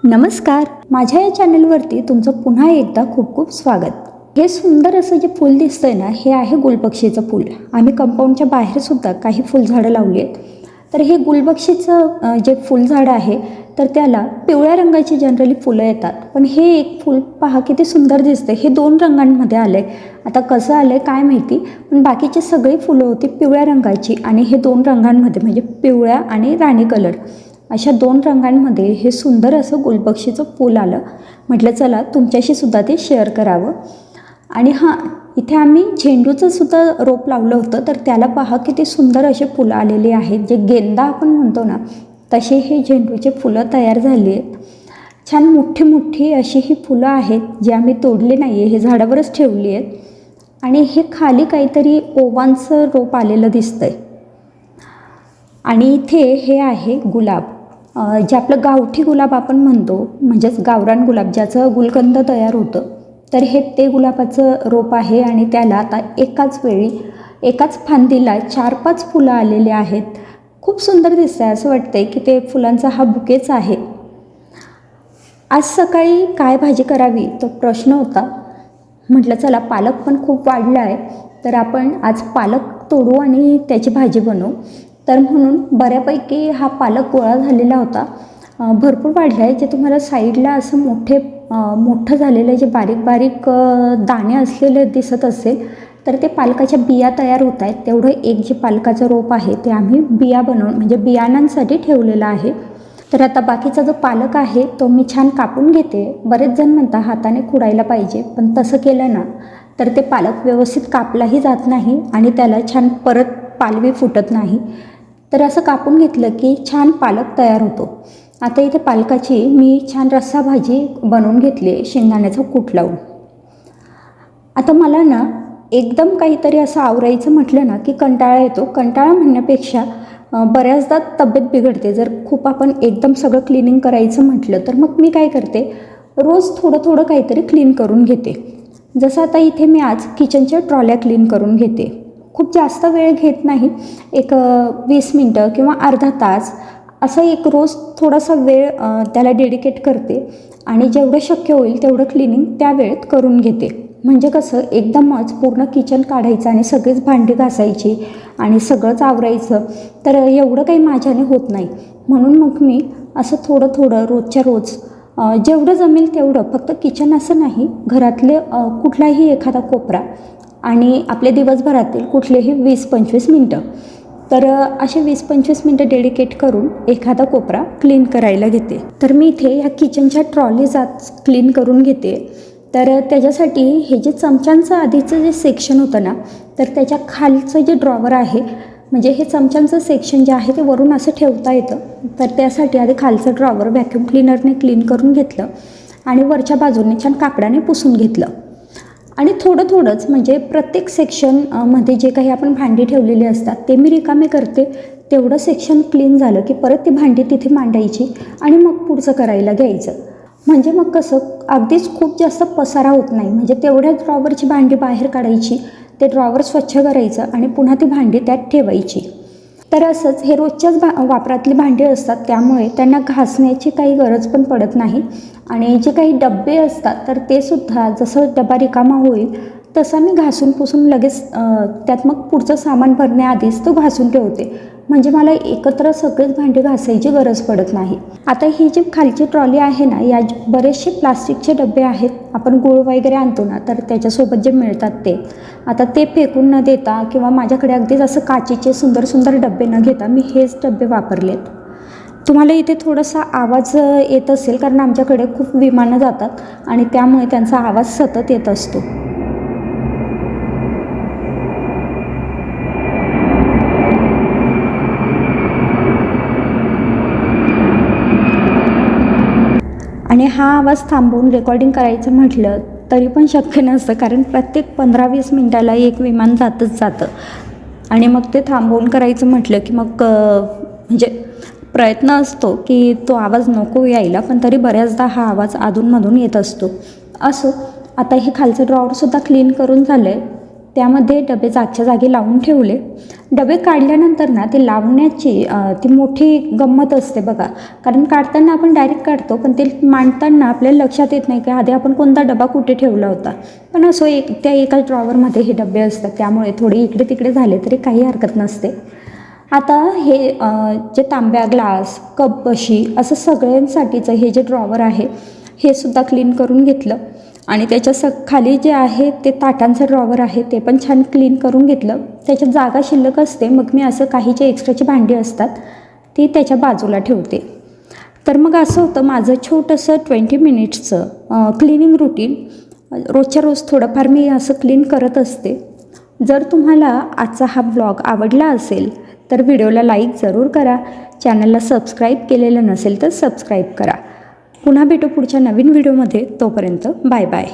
नमस्कार, माझ्या या चॅनलवरती तुमचं पुन्हा एकदा खूप खूप स्वागत। हे सुंदर असं जे फूल दिसतंय ना, हे आहे गुलबक्षीचं फूल। आम्ही कंपाऊंडच्या बाहेरसुद्धा काही फुलझाडं लावली आहेत। तर हे गुलबक्षीचं जे फुलझाड आहे तर त्याला पिवळ्या रंगाची जनरली फुलं येतात, पण हे एक फूल पहा किती सुंदर दिसतंय। हे 2 रंगांमध्ये आलं आहे। आता कसं आलं आहे काय माहिती, पण बाकीची सगळी फुलं होती पिवळ्या रंगाची आणि हे 2 रंगांमध्ये म्हणजे पिवळ्या आणि राणी कलर अशा 2 रंगांमध्ये हे सुंदर असं गुलबक्षीचं फूल आलं। म्हटलं चला तुमच्याशी सुद्धा ते शेअर करावं। आणि हां, इथे आम्ही झेंडूचं सुद्धा रोप लावलं होतं, तर त्याला पहा किती सुंदर असे फुलं आलेली आहेत। जे गेंदा आपण म्हणतो ना, तसे हे झेंडूचे फुलं तयार झाली आहेत। छान मोठी मोठी अशी ही फुलं आहेत, जी आम्ही तोडली नाही आहे, हे झाडावरच ठेवली आहेत। आणि हे खाली काहीतरी ओवांचं रोप आलेलं दिसतंय। आणि इथे हे आहे गुलाब, जे आपलं गावठी गुलाब आपण म्हणतो, म्हणजेच गावरान गुलाब ज्याचं गुलकंद तयार होतं, तर हे ते गुलाबाचं रोप आहे। आणि त्याला आता एकाच वेळी एकाच फांदीला 4-5 फुलं आलेली आहेत। खूप सुंदर दिसतंय, असं वाटतंय की ते फुलांचा हा बुकेच आहे। आज सकाळी काय भाजी करावी तो प्रश्न होता। म्हटलं चला पालक पण खूप वाढला आहे, तर आपण आज पालक तोडू आणि त्याची भाजी बनवू। तर म्हणून बऱ्यापैकी हा पालक गोळा झालेला होता, भरपूर वाढला आहे। जे तुम्हाला साईडला असं मोठं झालेलं जे बारीक बारीक दाणे असलेले दिसत असेल, तर ते पालकाच्या बिया तयार होत आहेत। तेवढं एक जे पालकाचं रोप आहे ते आम्ही बिया बनवून म्हणजे बियाणांसाठी ठेवलेलं आहे। तर आता बाकीचा जो पालक आहे तो मी छान कापून घेते। बरेच जण म्हणतात हाताने खुडायला पाहिजे, पण तसं केलं ना तर ते पालक व्यवस्थित कापलाही जात नाही आणि त्याला छान परत पालवी फुटत नाही। तर असं कापून घेतलं की छान पालक तयार होतो। आता इथे पालकाची मी छान रस्सा भाजी बनवून घेतली आहे, शेंगदाण्याचा कूट लावून। आता मला ना एकदम काहीतरी असं आवरायचं म्हटलं ना की कंटाळा येतो। कंटाळा म्हणण्यापेक्षा बऱ्याचदा तब्येत बिघडते जर खूप आपण एकदम सगळं क्लिनिंग करायचं म्हटलं तर। मग मी काय करते, रोज थोडं थोडं काहीतरी क्लीन करून घेते। जसं आता इथे मी आज किचनच्या ट्रॉल्या क्लीन करून घेते। खूप जास्त वेळ घेत नाही, एक 20 मिनटं किंवा अर्धा तास असं एक रोज थोडासा वेळ त्याला डेडिकेट करते। आणि जेवढं शक्य होईल तेवढं क्लिनिंग त्या वेळेत करून घेते। म्हणजे कसं एकदमच पूर्ण किचन काढायचं आणि सगळीच भांडी घासायची आणि सगळंच आवरायचं, तर एवढं काही माझ्याने होत नाही। म्हणून मग मी असं थोडं थोडं रोजच्या रोज जेवढं जमेल तेवढं, फक्त किचन असं नाही, घरातले कुठलाही एखादा कोपरा आणि आपले दिवसभरातील कुठलेही 20-25 मिनटं, तर असे 20-25 मिनटं डेडिकेट करून एखादा कोपरा क्लीन करायला घेते। तर मी इथे ह्या किचनच्या ट्रॉलीज आज क्लीन करून घेते। तर त्याच्यासाठी हे जे चमच्यांचं आधीचं जे सेक्शन होतं ना, तर त्याच्या खालचं जे ड्रॉवर आहे, म्हणजे हे चमच्यांचं सेक्शन जे आहे ते वरून असं ठेवता येतं, तर त्यासाठी आधी खालचं ड्रॉवर व्हॅक्यूम क्लीनरने क्लीन करून घेतलं आणि वरच्या बाजूने छान कापडाने पुसून घेतलं। आणि थोडं थोडंच म्हणजे प्रत्येक सेक्शन मध्ये जे काही आपण भांडी ठेवलेली असतात ते मी रिकामे करते। तेवढं सेक्शन क्लीन झालं की परत ती भांडी तिथे मांडायची आणि मग पुढचं करायला घ्यायचं। म्हणजे मग कसं अगदीच खूप जास्त पसारा होत नाही। म्हणजे तेवढ्याच ड्रॉवरची भांडी बाहेर काढायची, ते ड्रॉवर स्वच्छ करायचं आणि पुन्हा ती भांडी त्यात ठेवायची। तर असंच हे रोजच्याच वापरातली भांडी असतात, त्यामुळे त्यांना घासण्याची काही गरज पण पडत नाही। आणि जे काही डबे असतात तर ते सुद्धा जसं डबा रिकामा होईल तसा मी घासून पुसून लगेच त्यात मग पुढचं सामान भरण्याआधीच तो घासून ठेवते। म्हणजे मला एकत्र सगळेच भांडी घासायची गरज पडत नाही। आता ही जी खालची ट्रॉली आहे ना, या बरेचसे प्लास्टिकचे डबे आहेत, आपण गूळ वगैरे आणतो ना, तर त्याच्यासोबत जे मिळतात ते आता ते फेकून न देता किंवा माझ्याकडे अगदीच असं काचेचे सुंदर सुंदर डबे न घेता मी हेच डबे वापरलेत। तुम्हाला इथे थोडासा आवाज येत असेल, कारण आमच्याकडे खूप विमानं जातात आणि त्यामुळे त्यांचा आवाज सतत येत असतो। आणि हा आवाज थांबवून रेकॉर्डिंग करायचं म्हटलं तरी पण शक्य नसतं, कारण प्रत्येक 15-20 मिनटाला एक विमान जातच जातं आणि मग ते थांबवून करायचं म्हटलं की मग म्हणजे प्रयत्न असतो की तो आवाज नको यायला, पण तरी बऱ्याचदा हा आवाज अधूनमधून येत असतो। असो, आता हे खालचं ड्रॉवरसुद्धा क्लीन करून झालं आहे। त्यामध्ये डबे जागच्या जागी लावून ठेवले. डबे काढल्यानंतर ना ते लावण्याची ती मोठी गंमत असते बघा. कारण काढताना आपण डायरेक्ट काढतो, पण ते मांडताना आपल्याला लक्षात येत नाही की आधी आपण कोणता डबा कुठे ठेवला होता. पण असो, त्या एकाच ड्रॉवरमध्ये हे डबे असतात, त्यामुळे थोडे इकडे तिकडे झाले तरी काही हरकत नसते. आता हे जे तांब्या, ग्लास, कप, बशी असं सगळ्यांसाठीचं हे जे ड्रॉवर आहे हे सुद्धा क्लीन करून घेतलं. आणि त्याच्या खाली जे आहे ते ताटांचं ड्रॉवर आहे ते पण छान क्लीन करून घेतलं. त्याच्यात जागा शिल्लक असते, मग मी असं काही जे एक्स्ट्राची भांडी असतात ती त्याच्या बाजूला ठेवते. तर मग असं होतं माझं छोटंसं 20 मिनिट्सचं क्लिनिंग रुटीन. रोजच्या रोज थोडंफार मी असं क्लीन करत असते. जर तुम्हाला आजचा हा ब्लॉग आवडला असेल तर व्हिडिओला लाईक जरूर करा. चॅनलला सबस्क्राईब केलेलं नसेल तर सबस्क्राईब करा. पुन्हा भेटू पुढच्या नवीन व्हिडिओमध्ये. तोपर्यंत बाय बाय.